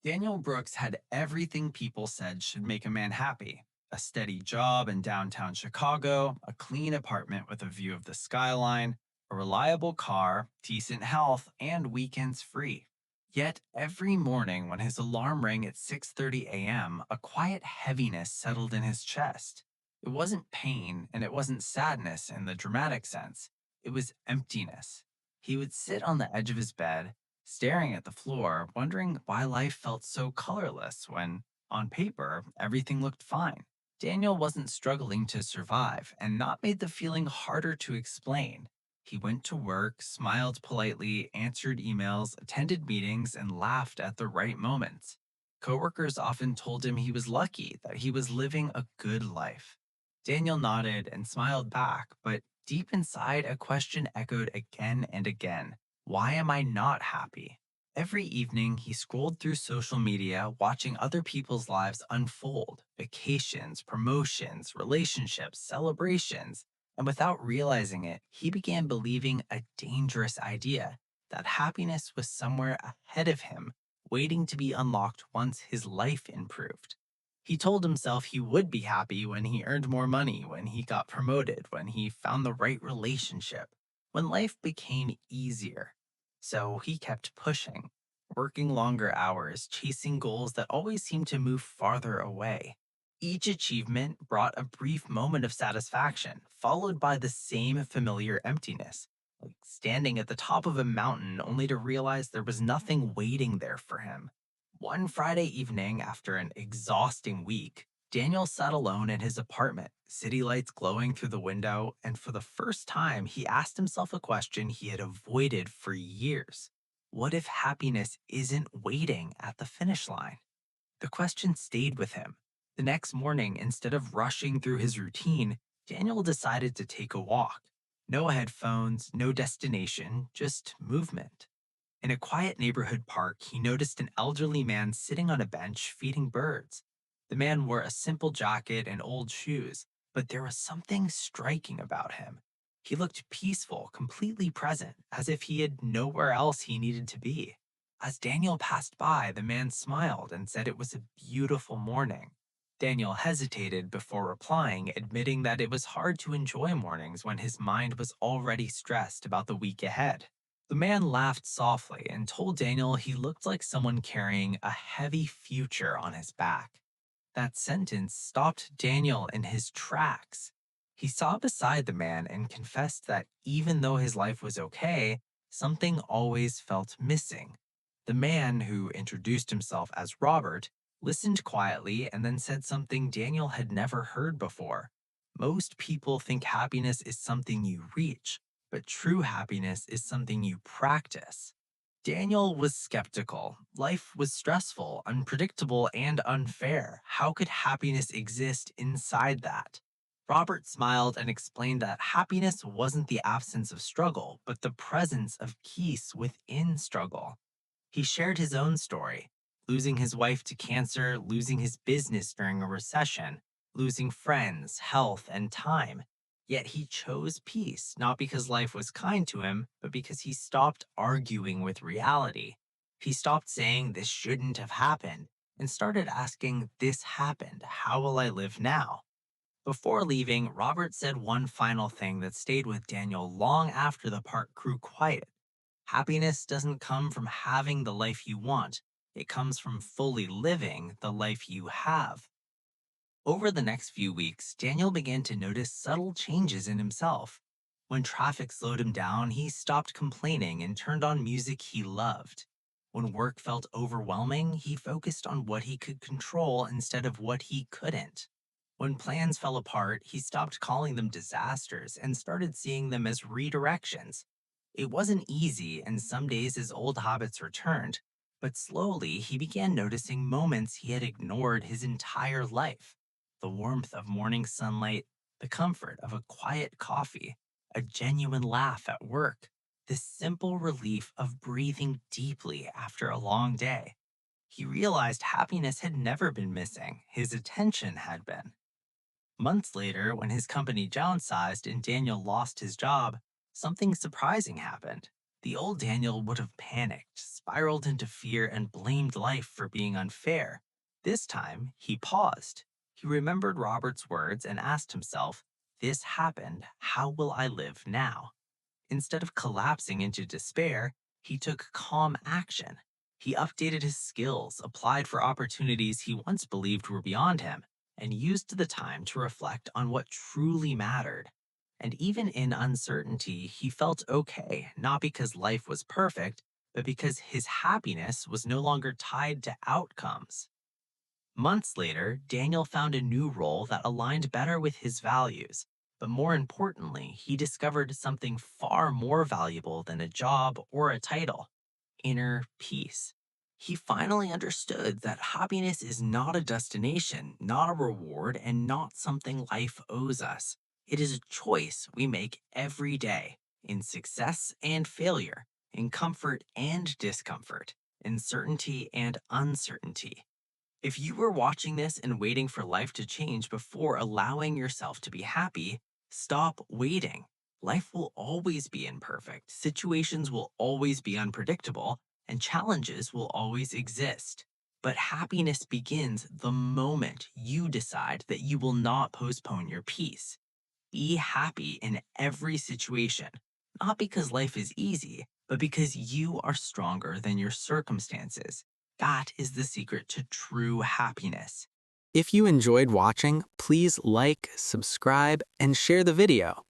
Daniel Brooks had everything people said should make a man happy: a steady job in downtown Chicago, a clean apartment with a view of the skyline, a reliable car, decent health, and weekends free. Yet every morning when his alarm rang at 6:30 a.m., a quiet heaviness settled in his chest. It wasn't pain and it wasn't sadness in the dramatic sense. It was emptiness. He would sit on the edge of his bed, staring at the floor, wondering why life felt so colorless when, on paper, everything looked fine. Daniel wasn't struggling to survive, and that made the feeling harder to explain. He went to work, smiled politely, answered emails, attended meetings, and laughed at the right moments. Coworkers often told him he was lucky, that he was living a good life. Daniel nodded and smiled back, but deep inside, a question echoed again and again: why am I not happy? Every evening, he scrolled through social media, watching other people's lives unfold: vacations, promotions, relationships, celebrations. And without realizing it, he began believing a dangerous idea: that happiness was somewhere ahead of him, waiting to be unlocked once his life improved. He told himself he would be happy when he earned more money, when he got promoted, when he found the right relationship, when life became easier. So he kept pushing, working longer hours, chasing goals that always seemed to move farther away. Each achievement brought a brief moment of satisfaction, followed by the same familiar emptiness, like standing at the top of a mountain only to realize there was nothing waiting there for him. One Friday evening, after an exhausting week, Daniel sat alone in his apartment, city lights glowing through the window, and for the first time, he asked himself a question he had avoided for years. What if happiness isn't waiting at the finish line? The question stayed with him. The next morning, instead of rushing through his routine, Daniel decided to take a walk. No headphones, no destination, just movement. In a quiet neighborhood park, he noticed an elderly man sitting on a bench feeding birds. The man wore a simple jacket and old shoes, but there was something striking about him. He looked peaceful, completely present, as if he had nowhere else he needed to be. As Daniel passed by, the man smiled and said it was a beautiful morning. Daniel hesitated before replying, admitting that it was hard to enjoy mornings when his mind was already stressed about the week ahead. The man laughed softly and told Daniel he looked like someone carrying a heavy future on his back. That sentence stopped Daniel in his tracks. He saw beside the man and confessed that even though his life was okay, something always felt missing. The man, who introduced himself as Robert, listened quietly and then said something Daniel had never heard before. Most people think happiness is something you reach, but true happiness is something you practice. Daniel was skeptical. Life was stressful, unpredictable, and unfair. How could happiness exist inside that? Robert smiled and explained that happiness wasn't the absence of struggle, but the presence of peace within struggle. He shared his own story: losing his wife to cancer, losing his business during a recession, losing friends, health, and time. Yet he chose peace, not because life was kind to him, but because he stopped arguing with reality. He stopped saying this shouldn't have happened and started asking, this happened. How will I live now? Before leaving, Robert said one final thing that stayed with Daniel long after the park grew quiet. Happiness doesn't come from having the life you want. It comes from fully living the life you have. Over the next few weeks, Daniel began to notice subtle changes in himself. When traffic slowed him down, he stopped complaining and turned on music he loved. When work felt overwhelming, he focused on what he could control instead of what he couldn't. When plans fell apart, he stopped calling them disasters and started seeing them as redirections. It wasn't easy, and some days his old habits returned, but slowly he began noticing moments he had ignored his entire life: the warmth of morning sunlight, the comfort of a quiet coffee, a genuine laugh at work, the simple relief of breathing deeply after a long day. He realized happiness had never been missing, his attention had been. Months later, when his company downsized and Daniel lost his job, something surprising happened. The old Daniel would have panicked, spiraled into fear, and blamed life for being unfair. This time, he paused. He remembered Robert's words and asked himself, "This happened. How will I live now?" Instead of collapsing into despair, he took calm action. He updated his skills, applied for opportunities he once believed were beyond him, and used the time to reflect on what truly mattered. And even in uncertainty, he felt okay, not because life was perfect, but because his happiness was no longer tied to outcomes. Months later, Daniel found a new role that aligned better with his values. But more importantly, he discovered something far more valuable than a job or a title: inner peace. He finally understood that happiness is not a destination, not a reward, and not something life owes us. It is a choice we make every day, in success and failure, in comfort and discomfort, in certainty and uncertainty. If you were watching this and waiting for life to change before allowing yourself to be happy, stop waiting. Life will always be imperfect, situations will always be unpredictable, and challenges will always exist. But happiness begins the moment you decide that you will not postpone your peace. Be happy in every situation, not because life is easy, but because you are stronger than your circumstances. That is the secret to true happiness. If you enjoyed watching, please like, subscribe, and share the video.